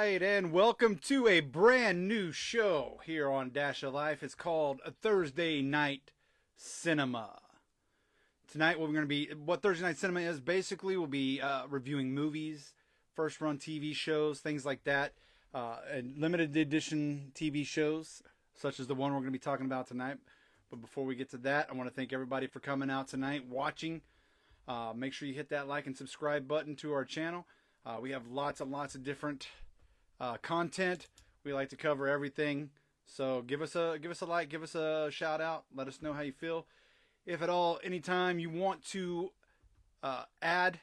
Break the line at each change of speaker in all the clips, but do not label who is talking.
right, and welcome to a brand new show here on Dash of Life. It's called a Thursday Night Cinema. Tonight, what Thursday Night Cinema is basically, we'll be reviewing movies, first run TV shows, things like that, and limited edition TV shows, such as the one we're going to be talking about tonight. But before we get to that, I want to thank everybody for coming out tonight, watching. Make sure you hit that like and subscribe button to our channel. We have lots and lots of different content. We like to cover everything. So give us a like, give us a shout out. Let us know how you feel. If at all, anytime you want to add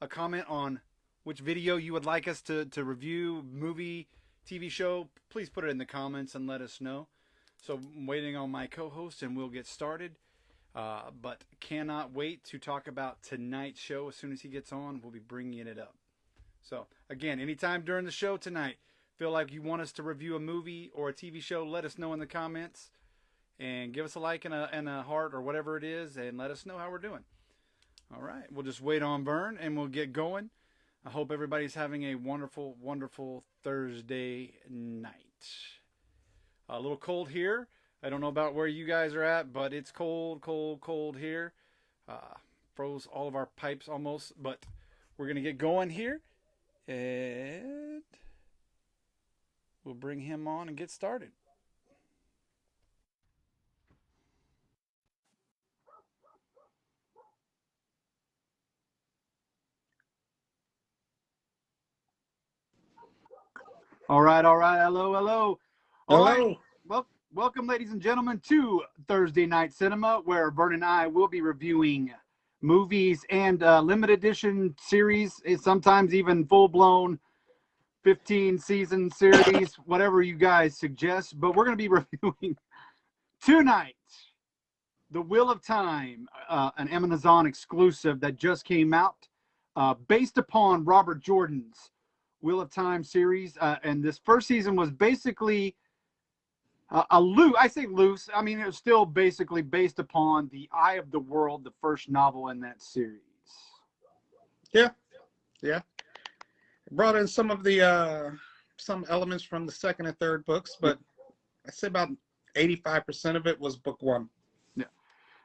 a comment on which video you would like us to review, movie, TV show, please put it in the comments and let us know. So I'm waiting on my co-host and we'll get started. But cannot wait to talk about tonight's show. As soon as he gets on, we'll be bringing it up. So, again, anytime during the show tonight, feel like you want us to review a movie or a TV show, let us know in the comments. And give us a like and a heart or whatever it is, and let us know how we're doing. All right, we'll just wait on Vern, and we'll get going. I hope everybody's having a wonderful, wonderful Thursday night. A little cold here. I don't know about where you guys are at, but it's cold, cold, cold here. Froze all of our pipes almost, but we're going to get going here. And we'll bring him on and get started. All right. Hello. All right.
Hello.
Well, welcome, ladies and gentlemen, to Thursday Night Cinema, where Vern and I will be reviewing movies and limited edition series, sometimes even full-blown 15-season series, whatever you guys suggest. But we're going to be reviewing tonight The Wheel of Time, an Amazon exclusive that just came out, based upon Robert Jordan's Wheel of Time series. And this first season was basically I say loose. I mean, it was still basically based upon The Eye of the World, the first novel in that series.
Yeah. Brought in some of the some elements from the second and third books, but I'd say about 85% of it was book one.
Yeah.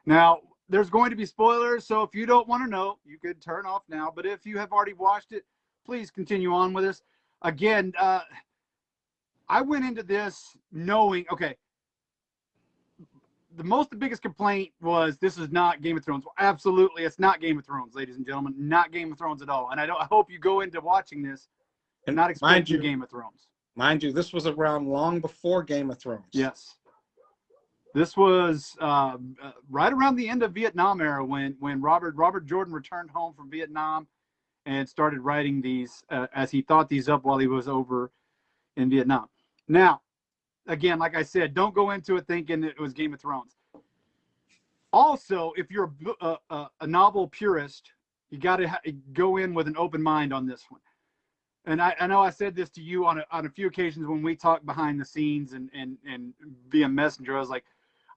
Now, there's going to be spoilers, so if you don't want to know, you could turn off now. But if you have already watched it, please continue on with us. Again, I went into this knowing, okay, the biggest complaint was this is not Game of Thrones. Well, absolutely, it's not Game of Thrones, ladies and gentlemen. Not Game of Thrones at all. And I hope you go into watching this and not expecting Game of Thrones.
Mind you, this was around long before Game of Thrones.
Yes. This was right around the end of Vietnam era when Robert Jordan returned home from Vietnam and started writing these as he thought these up while he was over in Vietnam. Now, again, like I said, don't go into it thinking it was Game of Thrones. Also, if you're a novel purist, you got to go in with an open mind on this one. And I know I said this to you on a few occasions when we talked behind the scenes and via Messenger. I was like,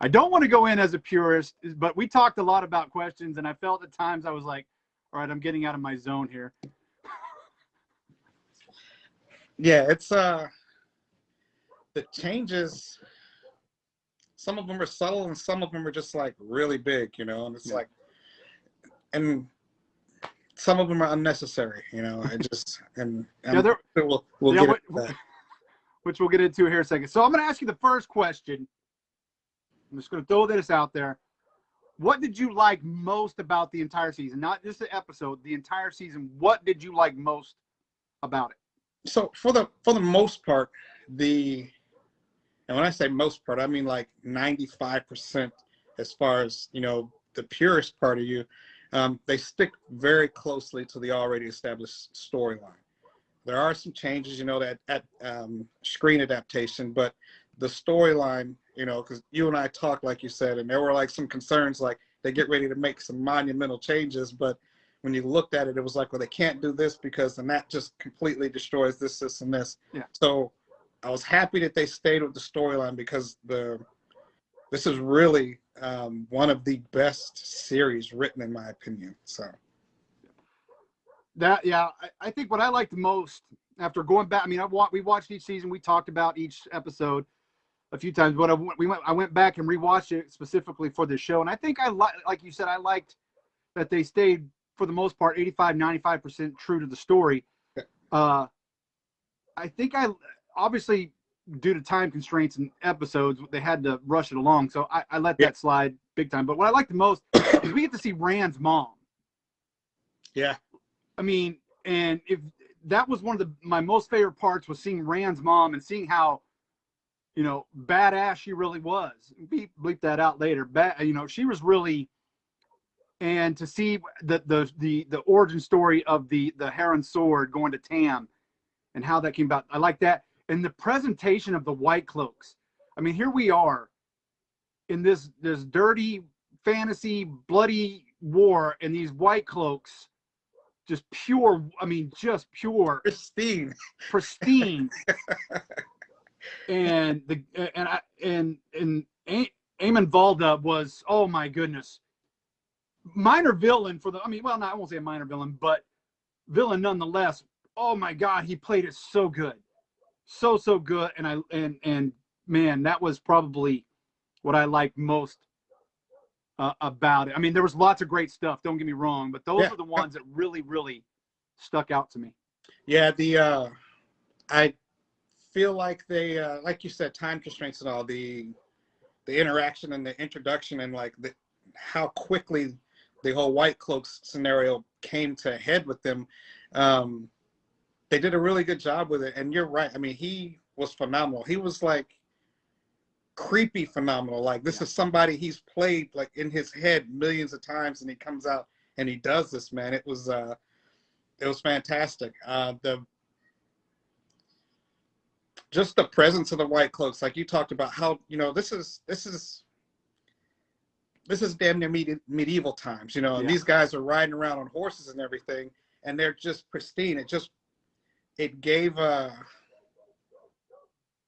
I don't want to go in as a purist, but we talked a lot about questions, and I felt at times I was like, all right, I'm getting out of my zone here.
Yeah, it's the changes, some of them are subtle and some of them are just like really big, and it's like, and some of them are unnecessary, and we'll get into that.
Which we'll get into here in a second. So I'm going to ask you the first question. I'm just going to throw this out there. What did you like most about the entire season? Not just the episode, the entire season. What did you like most about it?
So for the most part, and when I say most part, I mean like 95% as far as, the purest part of you, they stick very closely to the already established storyline. There are some changes, that at screen adaptation, but the storyline, because you and I talked, like you said, and there were like some concerns, like they get ready to make some monumental changes, but when you looked at it, it was like, well, they can't do this because then that just completely destroys this, and this.
Yeah.
So I was happy that they stayed with the storyline because this is really one of the best series written, in my opinion. So
I think what I liked most after going back, I mean, we watched each season. We talked about each episode a few times, but I went back and rewatched it specifically for this show. And I think like you said, I liked that they stayed for the most part 85-95% true to the story. I think obviously due to time constraints and episodes, they had to rush it along. So I let that slide big time. But what I like the most is we get to see Rand's mom.
Yeah.
I mean, and if that was one of my most favorite parts was seeing Rand's mom and seeing how, you know, badass she really was. Bleep that out later. You know, she was really, and to see the origin story of the Heron sword going to Tam and how that came about. I like that. And the presentation of the White Cloaks. I mean, here we are in this dirty fantasy, bloody war, and these White Cloaks, just pure. I mean, just pure, pristine. And Eamon Valda was, oh my goodness, minor villain for the. I mean, well, I won't say a minor villain, but villain nonetheless. Oh my God, he played it so good, so good. And man, that was probably what I liked most about it. I mean, there was lots of great stuff. Don't get me wrong, but those are the ones that really stuck out to me.
Yeah, I feel like they, like you said, time constraints and all, the interaction and the introduction and like how quickly the whole White Cloaks scenario came to a head with them. They did a really good job with it. And you're right. I mean, he was phenomenal. He was like creepy phenomenal. Like this is somebody he's played like in his head millions of times, and he comes out and he does this, man. It was fantastic. Just the presence of the White Cloaks, like you talked about, how, you know, this is damn near medieval times, you know, and these guys are riding around on horses and everything, and they're just pristine. It gave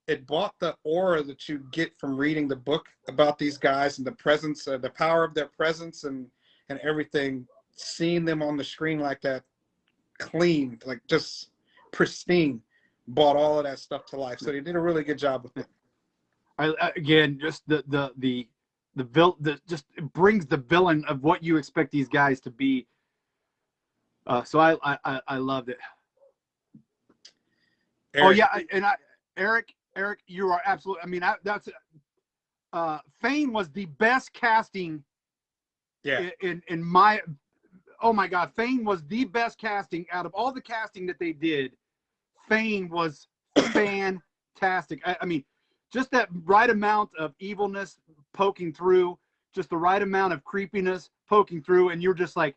it brought the aura that you get from reading the book about these guys and the presence, the power of their presence and everything. Seeing them on the screen like that, clean, like just pristine, brought all of that stuff to life. So they did a really good job with it.
Again, just the just it brings the villain of what you expect these guys to be. So I loved it. Eric. Oh yeah, Eric, you are absolutely. I mean, that's Fane was the best casting.
Yeah.
In my, oh my God, Fane was the best casting out of all the casting that they did. Fane was fantastic. I mean, just that right amount of evilness poking through, just the right amount of creepiness poking through, and you're just like,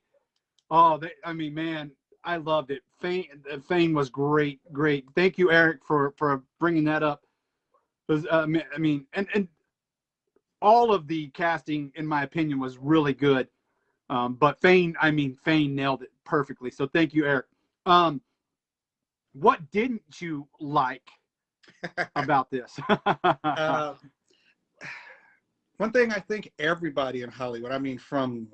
oh, I mean, man, I loved it. Fane was great. Thank you, Eric, for bringing that up. I mean, and all of the casting, in my opinion, was really good. But Fane nailed it perfectly. So thank you, Eric. What didn't you like about this?
One thing I think everybody in Hollywood, I mean, from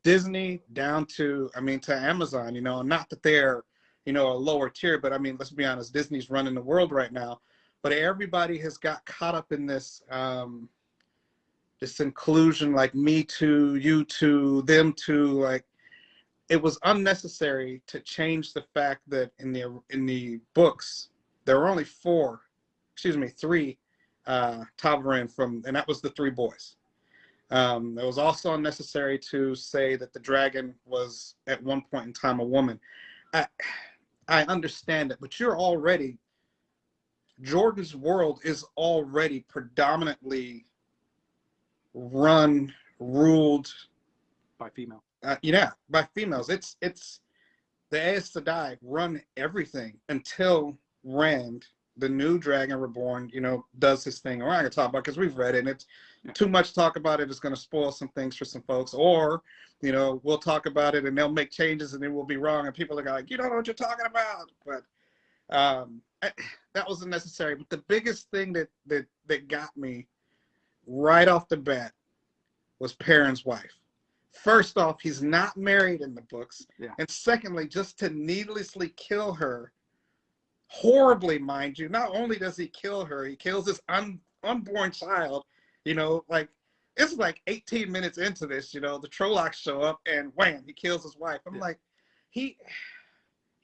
Disney down to, I mean, to Amazon, you know, not that they're, you know, a lower tier, but I mean, let's be honest, Disney's running the world right now. But everybody has got caught up in this, this inclusion, like me too, you too, them too. Like, it was unnecessary to change the fact that in the books there were only three Ta'veren and that was the three boys. It was also unnecessary to say that the dragon was at one point in time a woman. I understand it, but Jordan's world is already predominantly ruled
by female.
By females. It's the Aes Sedai run everything until Rand, the new dragon reborn, you know, does his thing. We're not gonna talk about it because we've read it, and it's too much talk about it is going to spoil some things for some folks. Or, you know, we'll talk about it and they'll make changes and then we'll be wrong and people are like, you don't know what you're talking about. But that wasn't necessary. But the biggest thing that got me right off the bat was Perrin's wife. First off, he's not married in the books.
Yeah.
And secondly, just to needlessly kill her horribly, mind you. Not only does he kill her, he kills his unborn child. You know, like it's like 18 minutes into this. You know, the Trollocs show up and wham, he kills his wife. I'm like, he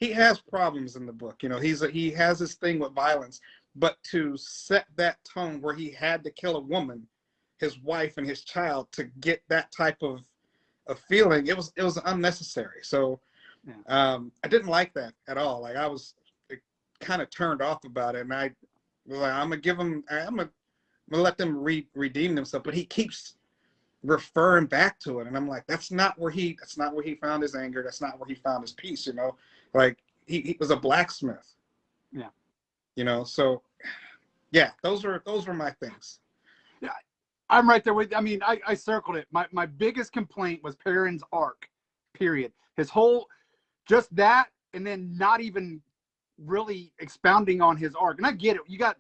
has problems in the book. You know, he has this thing with violence, but to set that tone where he had to kill a woman, his wife and his child, to get that type of feeling, it was unnecessary. So I didn't like that at all. Like I was kind of turned off about it, and I was like, I'm gonna let them redeem themselves. But he keeps referring back to it, and I'm like, that's not where he found his anger. That's not where he found his peace. You know, like he was a blacksmith.
Yeah.
You know, so yeah, those were my things.
Yeah, I'm right there with. I mean, I circled it. My biggest complaint was Perrin's arc. Period. His whole, just that, and then not even really expounding on his arc. And I get it. You got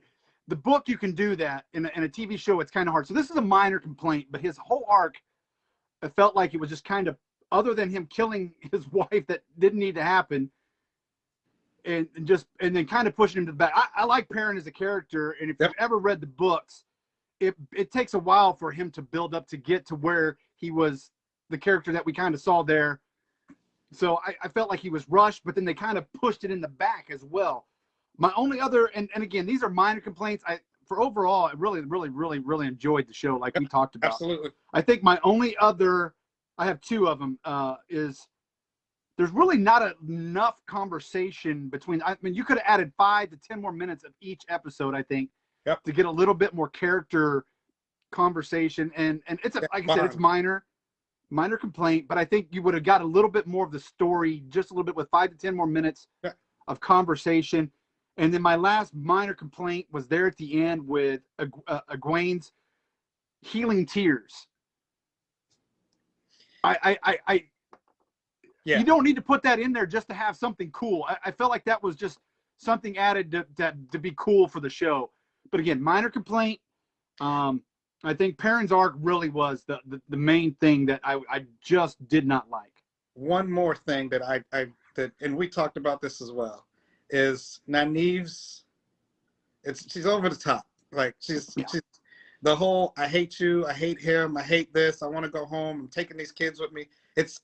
the book, you can do that. In a TV show, it's kind of hard. So this is a minor complaint, but his whole arc, it felt like it was just kind of, other than him killing his wife that didn't need to happen, and then kind of pushing him to the back. I like Perrin as a character, and if you've ever read the books, it takes a while for him to build up to get to where he was the character that we kind of saw there. So I felt like he was rushed, but then they kind of pushed it in the back as well. My only other, and again, these are minor complaints. For overall, I really enjoyed the show, like we talked about.
Absolutely.
I think my only other, I have two of them, is there's really not enough conversation between. I mean, you could have added 5 to 10 more minutes of each episode, I think, to get a little bit more character conversation. And it's like I said, it's minor complaint, but I think you would have got a little bit more of the story, just a little bit, with 5 to 10 more minutes of conversation. And then my last minor complaint was there at the end with Egwene's healing tears. You don't need to put that in there just to have something cool. I felt like that was just something added to be cool for the show. But again, minor complaint. I think Perrin's arc really was the main thing that I just did not like.
One more thing that and we talked about this as well, is Nynaeve's, she's over the top. Like she's the whole, I hate you, I hate him, I hate this, I want to go home, I'm taking these kids with me. It's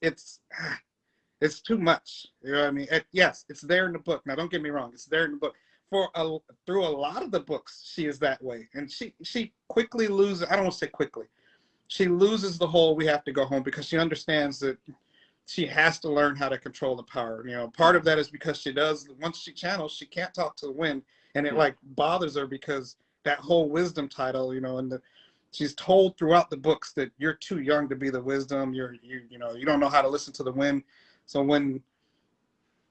too much. You know what I mean? Yes, it's there in the book. Now don't get me wrong, it's there in the book. Through a lot of the books, she is that way, and she quickly loses. I don't want to say quickly. She loses the whole "we have to go home" because she understands that she has to learn how to control the power. You know, part of that is because she does. Once she channels, she can't talk to the wind, and it like bothers her because that whole wisdom title. You know, and she's told throughout the books that you're too young to be the wisdom. You don't know how to listen to the wind. So when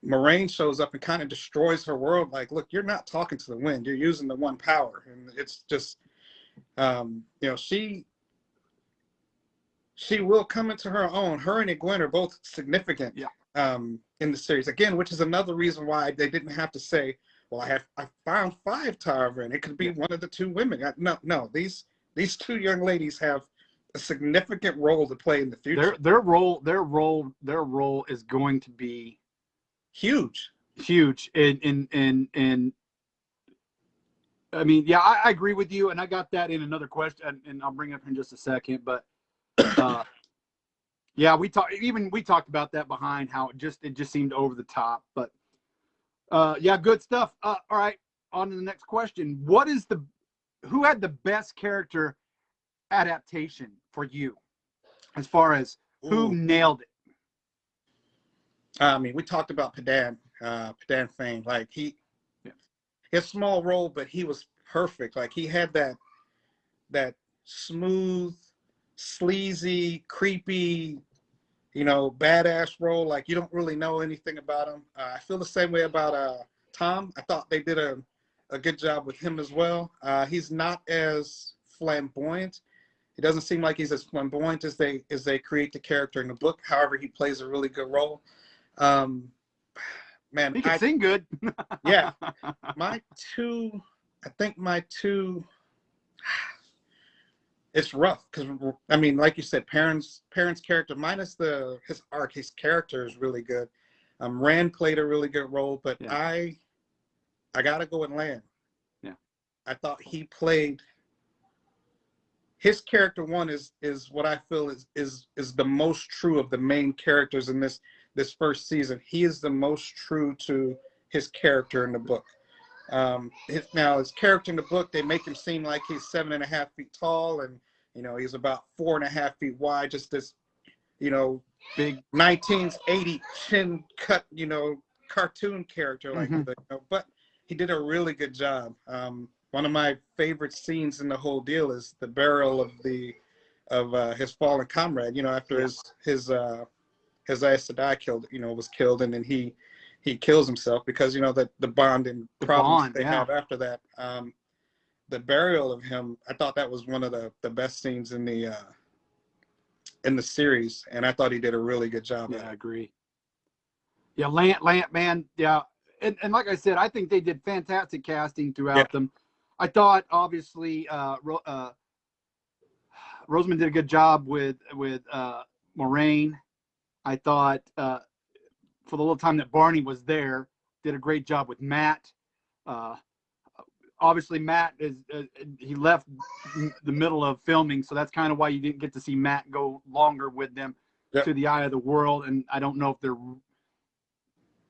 Moraine shows up and kind of destroys her world, like, look, you're not talking to the wind, you're using the one power. And it's just she will come into her own. Her and Egwene are both significant in the series, again, which is another reason why they didn't have to say, well, I found 5 Tarvin. It could be one of the 2 women. No, these 2 young ladies have a significant role to play in the future.
Their role is going to be huge. And I mean, I agree with you, and I got that in another question, and I'll bring it up in just a second. But we talked about that behind how it just seemed over the top. But good stuff. All right, on to the next question. Who had the best character adaptation for you, as far as who nailed it?
I mean, we talked about Padan Fain. Like he had a small role, but he was perfect. Like he had that smooth, sleazy, creepy, badass role. Like you don't really know anything about him. I feel the same way about Tom. I thought they did a good job with him as well. He's not as flamboyant. It doesn't seem like he's as flamboyant as they create the character in the book. However, he plays a really good role. Man,
he can sing good.
Yeah, my two, it's rough because I mean, like you said, Perrin's character minus his arc, his character is really good. Rand played a really good role, but I I gotta go with Lan.
Yeah.
I thought he played his character one is what I feel is the most true of the main characters in this first season. He is the most true to his character in the book. Now his character in the book, they make him seem like he's 7.5 feet tall, and he's about 4.5 feet wide. Just this,
big
1980 chin cut, cartoon character like that. But he did a really good job. One of my favorite scenes in the whole deal is the burial of his fallen comrade. After his last to die was killed, and then he kills himself because the bond and problems they have after that. The burial of him, I thought that was one of the best scenes in the series, and I thought he did a really good job.
Yeah, I agree. Yeah, Lant, man. Yeah, and like I said, I think they did fantastic casting throughout them. I thought obviously Rosamund did a good job with Moraine. I thought for the little time that Barney was there, did a great job with Matt. Obviously, Matt he left the middle of filming, so that's kind of why you didn't get to see Matt go longer with them to the Eye of the World. And I don't know if they're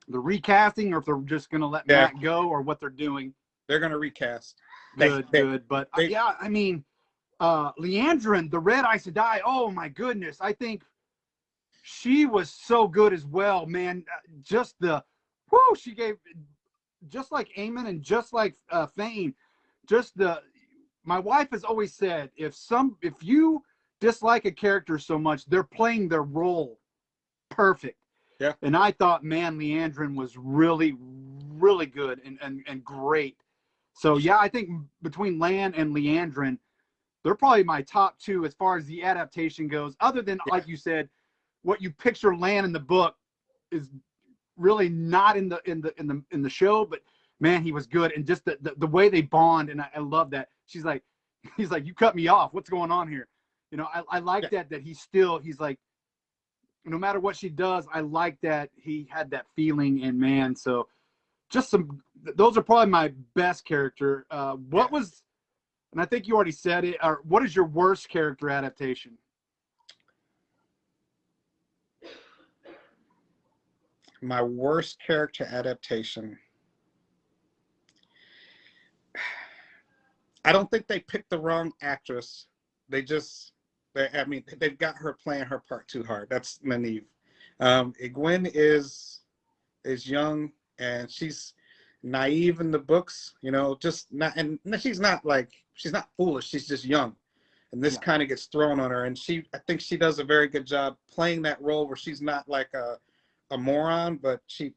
recasting or if they're just going to let Matt go or what they're doing.
They're going to recast.
Good. But I mean, Leandrin, the Red Aes Sedai, oh my goodness. I think she was so good as well, man. Just she gave, just like Aemon and just like Fane, my wife has always said, if you dislike a character so much, they're playing their role perfect.
Yeah.
And I thought, man, Leandrin was really, really good and great. So yeah, I think between Lan and Leandrin, they're probably my top two as far as the adaptation goes. Other than, like you said, what you picture Lan in the book is really not in the show, but man, he was good. And just the way they bond, and I love that. He's like, you cut me off. What's going on here? I like that he's like, no matter what she does, I like that he had that feeling. And man, so those are probably my best character. What was, and I think you already said it, or what is your worst character adaptation?
My worst character adaptation. I don't think they picked the wrong actress. They've got her playing her part too hard. That's Nynaeve. Egwene is young, and she's naive in the books, just not, and she's not foolish. She's just young, and this kind of gets thrown on her. And I think she does a very good job playing that role where she's not like a moron, but she's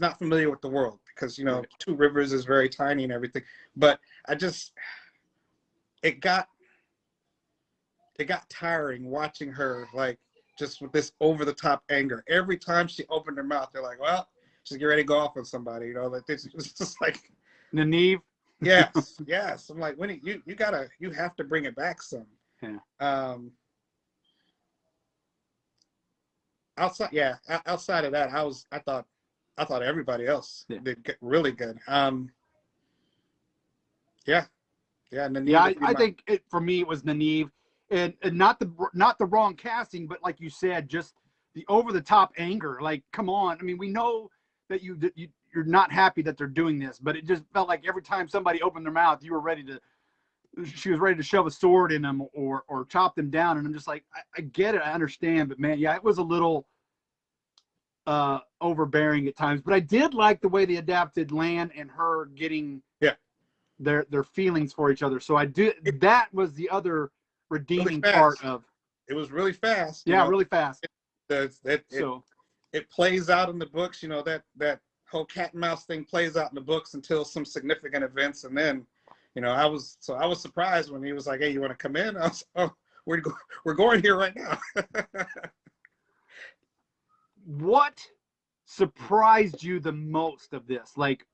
not familiar with the world because Two Rivers is very tiny and everything. But it got tiring watching her, like, just with this over the top anger. Every time she opened her mouth, they're like, well, she's getting ready to go off on somebody, like this. It's just like
Nynaeve.
yes. I'm like, Winnie, you have to bring it back some.
Yeah.
Outside of that, I thought everybody else did really good. Nynaeve,
I think for me it was Nynaeve, and not the wrong casting, but like you said, just the over the top anger. Like, come on, I mean, we know that you're not happy that they're doing this, but it just felt like every time somebody opened their mouth, she was ready to shove a sword in them or chop them down. And I'm just like, I get it, I understand, but man, it was a little overbearing at times. But I did like the way they adapted Lan and her getting their feelings for each other. So that was the other redeeming part of
it. Was really fast.
Really fast.
It plays out in the books, that whole cat and mouse thing plays out in the books until some significant events, and then I was surprised when he was like, hey, you want to come in? I was, oh, we're going here right now.
What surprised you the most of this? Like,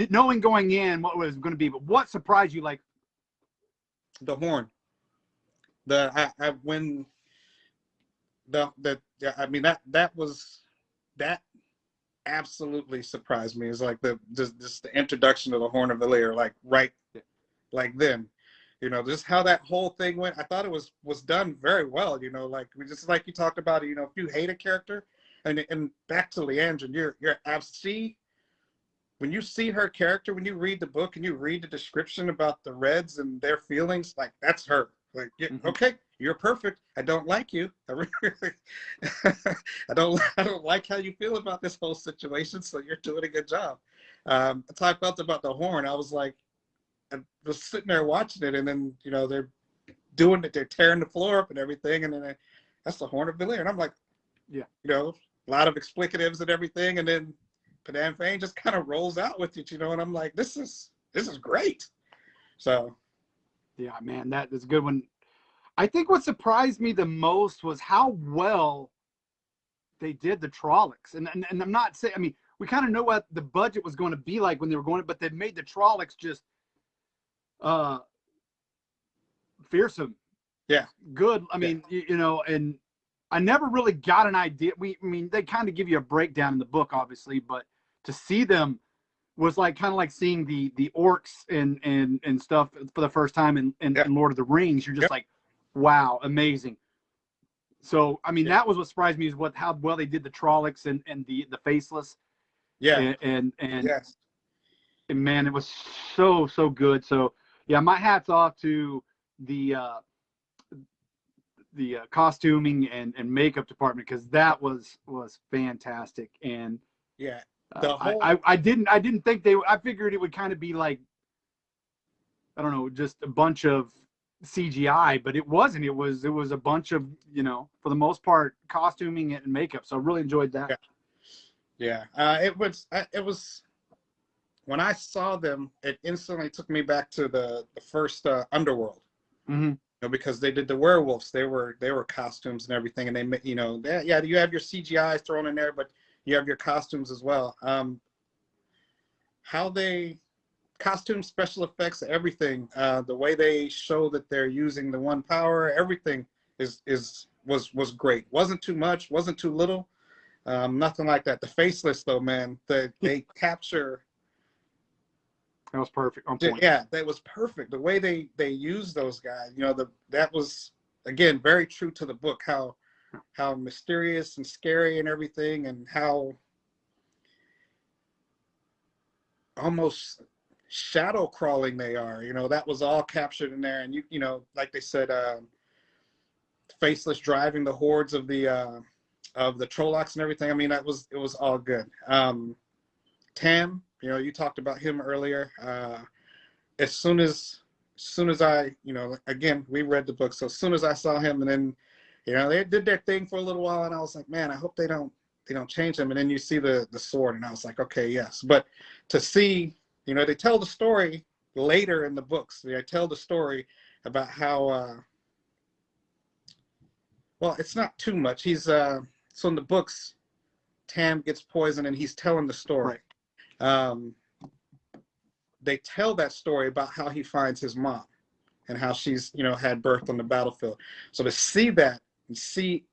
knowing going in what was going to be, but what surprised you? Like,
the horn. absolutely surprised me is like just the introduction of the Horn of Valere, like right, like then, you know, just how that whole thing went. I thought it was done very well. You know, like we just like you talked about it. You know, if you hate a character, and back to Leandrin, you're she. When you see her character, when you read the book and you read the description about the Reds and their feelings, like that's her. Like, yeah, okay, you're perfect. I don't like you. I don't like how you feel about this whole situation. So you're doing a good job. That's how I felt about the Horn. I was like, I was sitting there watching it, and then you know they're doing it, they're tearing the floor up and everything, and then that's the Horn of Valere, and I'm like,
Yeah,
you know, a lot of explicatives and everything, and then Padan Fane just kind of rolls out with it, you know, and I'm like, this is great. So
yeah, man, that is a good one. I think what surprised me the most was how well they did the Trollocs, and I'm not saying, I mean, we kind of know what the budget was going to be like when they were going, but they made the Trollocs just fearsome,
yeah,
good. I mean, you know, and I never really got an idea. I mean, they kind of give you a breakdown in the book, obviously, but to see them was like kind of like seeing the orcs and stuff for the first time in Lord of the Rings. You're just like, wow, amazing. So I mean, that was what surprised me is how well they did the Trollocs and the faceless.
yeah,
And
yes,
and man, it was so good. So yeah, my hat's off to the costuming and makeup department, because that was fantastic. And
yeah. The whole
I didn't think I figured it would kind of be like, I don't know, just a bunch of CGI, but it wasn't. It was a bunch of, you know, for the most part, costuming and makeup. So I really enjoyed that.
yeah, it was when I saw them, it instantly took me back to the first Underworld.
Mm-hmm.
You know, because they did the werewolves, they were costumes and everything, and they, you know, yeah, you have your CGI thrown in there, but you have your costumes as well. How they costume, special effects, everything, the way they show that they're using the one power, everything was great. Wasn't too much, wasn't too little, nothing like that. The faceless though, man, they capture.
That was perfect, on point.
Yeah, that was perfect. The way they used those guys, you know, that was again very true to the book. How mysterious and scary and everything, and how almost shadow crawling they are. You know, that was all captured in there. And you know, like they said, faceless driving the hordes of the Trollocs and everything. I mean, it was all good. Tam, you know, you talked about him earlier. As soon as I, you know, again, we read the book, so as soon as I saw him, and then, you know, they did their thing for a little while, and I was like, man, I hope they don't change him. And then you see the sword, and I was like, okay, yes. But to see, you know, they tell the story later in the books. They tell the story about how, well, it's not too much. He's so in the books, Tam gets poisoned, and he's telling the story. Right. They tell that story about how he finds his mom and how she's, you know, had birth on the battlefield. So to see that and see,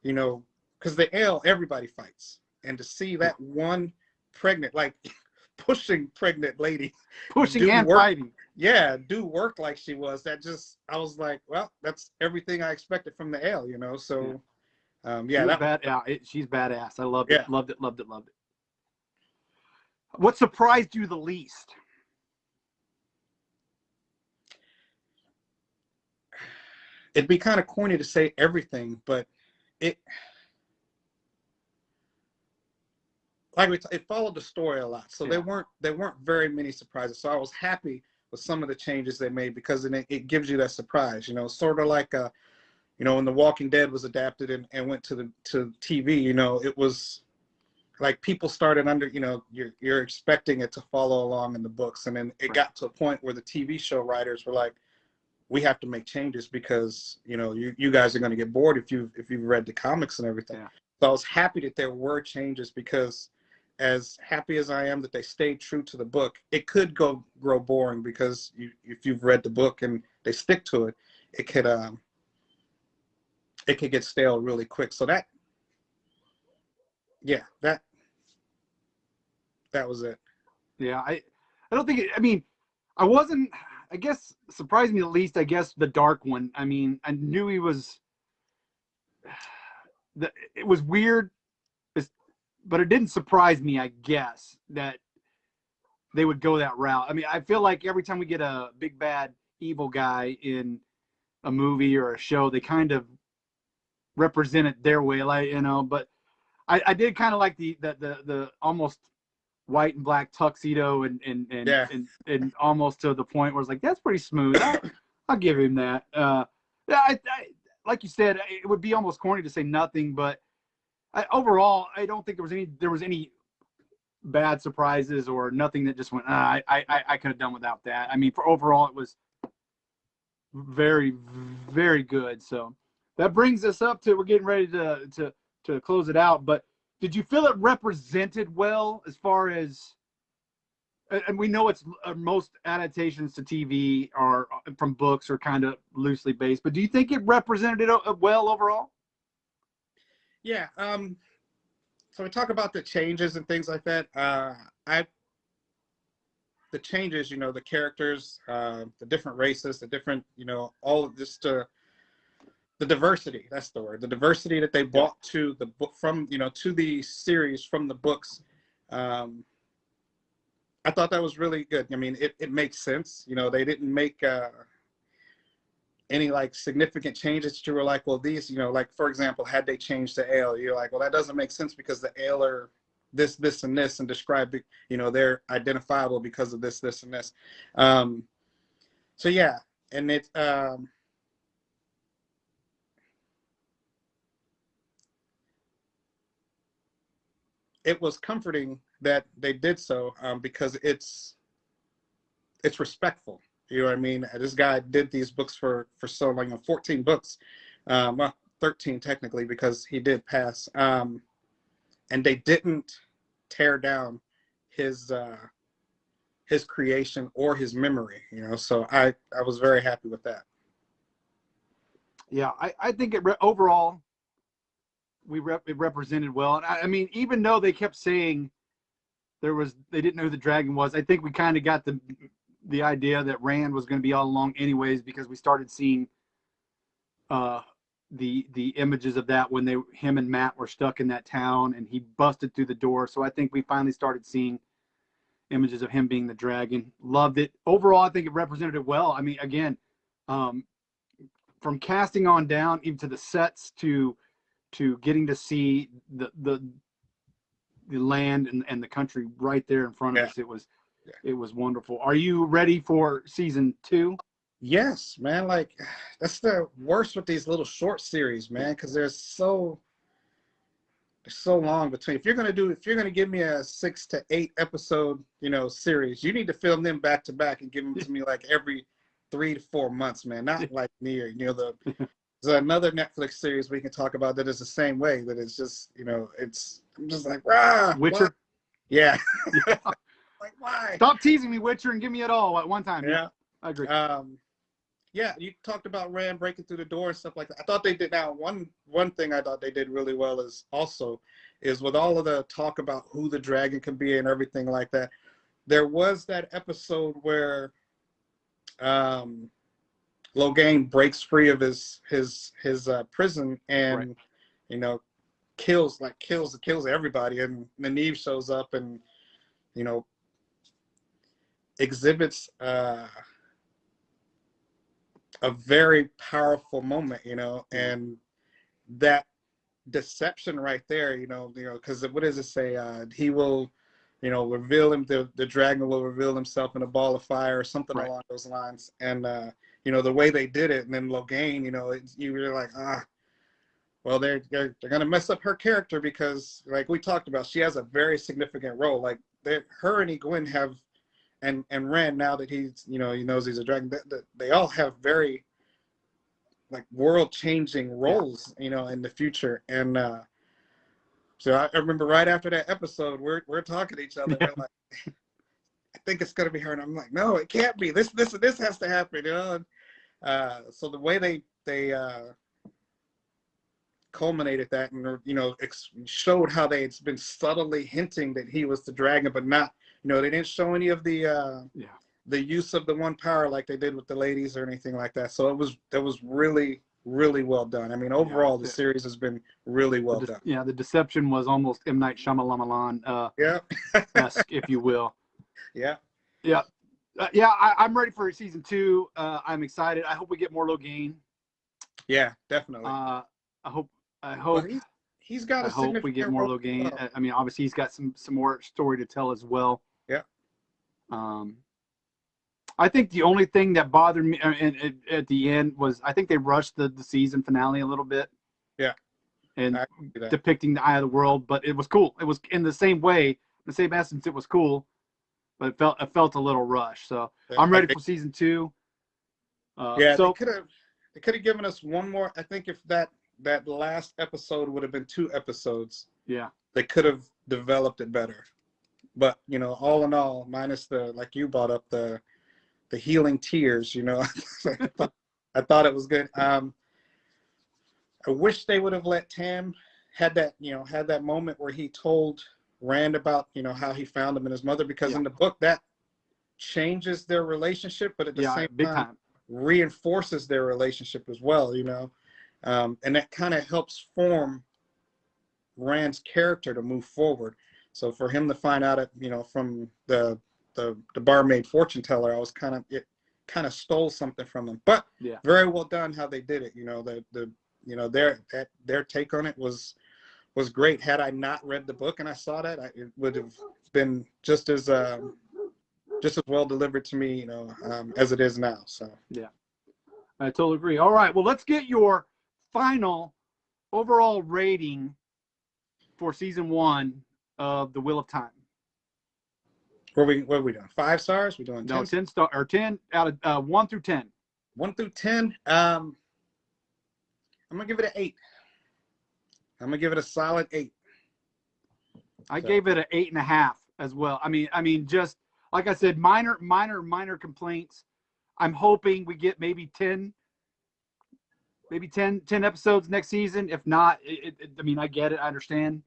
you know, because the ale, everybody fights. And to see that one pregnant, like pushing pregnant lady.
Pushing and fighting.
Yeah, do work like she was. That just, I was like, well, that's everything I expected from the ale, you know? So, yeah.
She's badass. I loved it. Loved it. What surprised you the least?
It'd be kind of corny to say everything, but it it followed the story a lot. So there weren't very many surprises. So I was happy with some of the changes they made, because it gives you that surprise, you know, sort of like you know, when The Walking Dead was adapted and went to TV, you know, it was like people started you know, you're expecting it to follow along in the books, and then it got to a point where the TV show writers were like, we have to make changes, because, you know, you guys are going to get bored if you've read the comics and everything. Yeah. So I was happy that there were changes, because as happy as I am that they stayed true to the book, it could grow boring, because if you've read the book and they stick to it, it could get stale really quick. So that that was it.
Yeah, I don't think I mean, I wasn't. I guess surprised me at least. I guess the dark one. I mean, I knew he was. It was weird, but it didn't surprise me. I guess that they would go that route. I mean, I feel like every time we get a big bad evil guy in a movie or a show, they kind of represent it their way, like But I did kind of like the almost white and black tuxedo
Yeah.
and almost to the point where it's like that's pretty smooth. I'll give him that. Yeah, like you said, it would be almost corny to say nothing, but overall, I don't think there was any bad surprises or nothing that just went. I could have done without that. I mean, for overall, it was very very good. So that brings us up to we're getting ready to close it out. But did you feel it represented well as far as? And we know it's most adaptations to TV are from books are kind of loosely based. But do you think it represented it well overall?
Yeah. So we talk about the changes and things like that. The changes, the characters, the different races, the different, all of this, the diversity. That's the word. The diversity that they brought to the book from, to the series from the books. I thought that was really good. I mean, it makes sense. They didn't make any like significant changes that you were like, well, these, like for example, had they changed the ale, you're like, well, that doesn't make sense because the ale are this, and this, and describe, they're identifiable because of this, and this. So yeah, and it was comforting that they did so because it's respectful. You know what I mean? This guy did these books for so long, 14 books, well, 13 technically because he did pass. And they didn't tear down his creation or his memory, so I was very happy with that.
Yeah, I think overall it represented well. And I mean, even though they kept saying they didn't know who the dragon was, I think we kind of got the idea that Rand was going to be all along anyways, because we started seeing the images of that when him and Matt were stuck in that town and he busted through the door. So I think we finally started seeing images of him being the dragon. Loved it. Overall, I think it represented it well. I mean, again, from casting on down, even to the sets to getting to see the land and the country right there in front of us. It was wonderful. Are you ready for season 2?
Yes, man. Like that's the worst with these little short series, man, because there's so long between. If you're gonna give me a 6 to 8 episode, series, you need to film them back to back and give them to me like every 3 to 4 months, man. Not like near, there's another Netflix series we can talk about that is the same way. That it's just, I'm just like,
Witcher.
What? Yeah. Like why?
Stop teasing me, Witcher, and give me it all at one time.
Yeah,
I agree.
Yeah, you talked about Rand breaking through the door and stuff like that. I thought they did. Now, one thing I thought they did really well is with all of the talk about who the dragon can be and everything like that. There was that episode where Logain breaks free of his prison and kills everybody, and Nynaeve shows up and exhibits a very powerful moment, and that deception right there, because what does it say? He will, reveal him. The dragon will reveal himself in a ball of fire or something along those lines. And the way they did it, and then Logain, you were like, well, they're gonna mess up her character because, like we talked about, she has a very significant role. Like her and Egwene have. And Rand, now that he's, he knows he's a dragon, they all have very like world-changing roles, in the future. And so I remember right after that episode, we're talking to each other. We're like, I think it's gonna be her, and I'm like, no, it can't be. This has to happen, And, so the way they culminated that, and showed how they had been subtly hinting that he was the dragon, but not. They didn't show any of the use of the one power like they did with the ladies or anything like that. So that was really, really well done. I mean, overall, the series has been really well done.
Yeah, the deception was almost M. Night Shyamalan, esque, if you will.
Yeah.
Yeah. I'm ready for season 2. I'm excited. I hope we get more Logain.
Yeah, definitely.
I hope.
Well, he's got a significant
hope we get more Logain.
well.
I mean, obviously, he's got some more story to tell as well.
Yeah.
I think the only thing that bothered me at the end was I think they rushed the season finale a little bit.
Yeah.
And depicting the eye of the world, but it was cool. It was in the same way, the same essence. It was cool, but it felt a little rushed. So I'm ready for season 2.
So they could have given us one more. I think if that last episode would have been 2 episodes, they could have developed it better. But all in all, minus like you brought up the healing tears, I thought it was good. I wish they would have let Tam had that moment where he told Rand about how he found him and his mother, because in the book that changes their relationship, but at the same time reinforces their relationship as well, and that kind of helps form Rand's character to move forward. So for him to find out from the barmaid fortune teller, it kind of stole something from him. But very well done how they did it. Their take on it was great. Had I not read the book and I saw that, it would have been just as well delivered to me, as it is now. So
I totally agree. All right, well, let's get your final overall rating for season 1 of The Wheel of Time.
What are we doing? 5 stars? We doing 10?
No, 10 star or 10 out of 1 through 10.
1 through 10. I'm gonna give it an 8. I'm gonna give it a solid 8.
I gave it an 8.5 as well. I mean, just like I said, minor complaints. I'm hoping we get maybe 10 episodes next season. If not, I mean, I get it, I understand.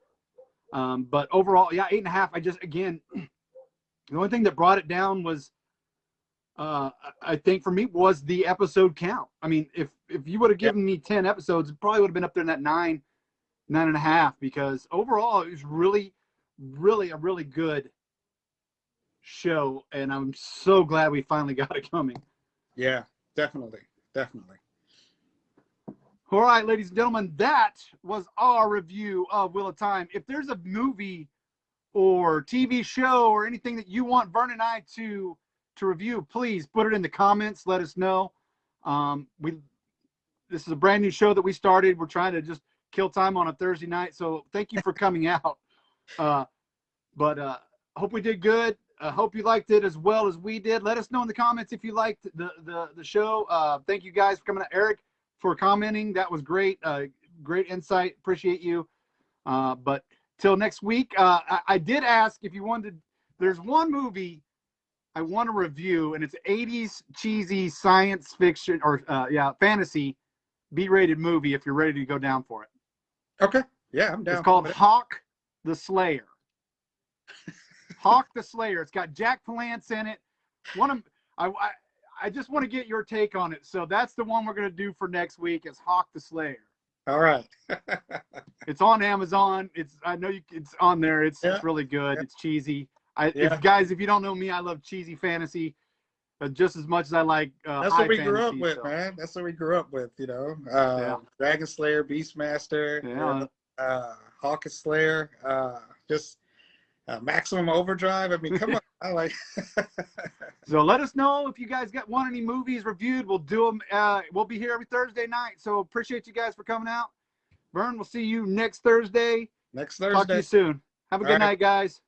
But overall, 8.5. I just, again, the only thing that brought it down was, I think for me, was the episode count. I mean, if you would have given me 10 episodes, it probably would have been up there in that 9.5, because overall it was really, really a really good show, and I'm so glad we finally got it coming.
Yeah, definitely.
All right, ladies and gentlemen, that was our review of Wheel of Time. If there's a movie or TV show or anything that you want Vern and I to review, please put it in the comments. Let us know. This is a brand new show that we started. We're trying to just kill time on a Thursday night. So thank you for coming out. But hope we did good. Hope you liked it as well as we did. Let us know in the comments if you liked the show. Thank you guys for coming out. Eric, for commenting. That was great. Great insight. Appreciate you. But till next week, I did ask if you wanted. There's one movie I want to review, and it's 80s cheesy science fiction or fantasy B-rated movie. If you're ready to go down for it. Okay. Yeah, I'm down. It's called Hawk the Slayer. Hawk the Slayer. It's got Jack Palance in it. I just want to get your take on it. So that's the one we're going to do for next week. Is Hawk the Slayer. All right. It's on Amazon. I know it's on there. It's really good. Yeah. It's cheesy. If you don't know me, I love cheesy fantasy just as much as I like
that's what we grew up with, man. That's what we grew up with, Dragon Slayer, Beastmaster, Hawk the Slayer, just Maximum Overdrive. I mean, come on. I like. So let us know if you guys want any movies reviewed. We'll do them. We'll be here every Thursday night. So appreciate you guys for coming out. Vern, we'll see you next Thursday. Talk to you soon. Have a good night, guys.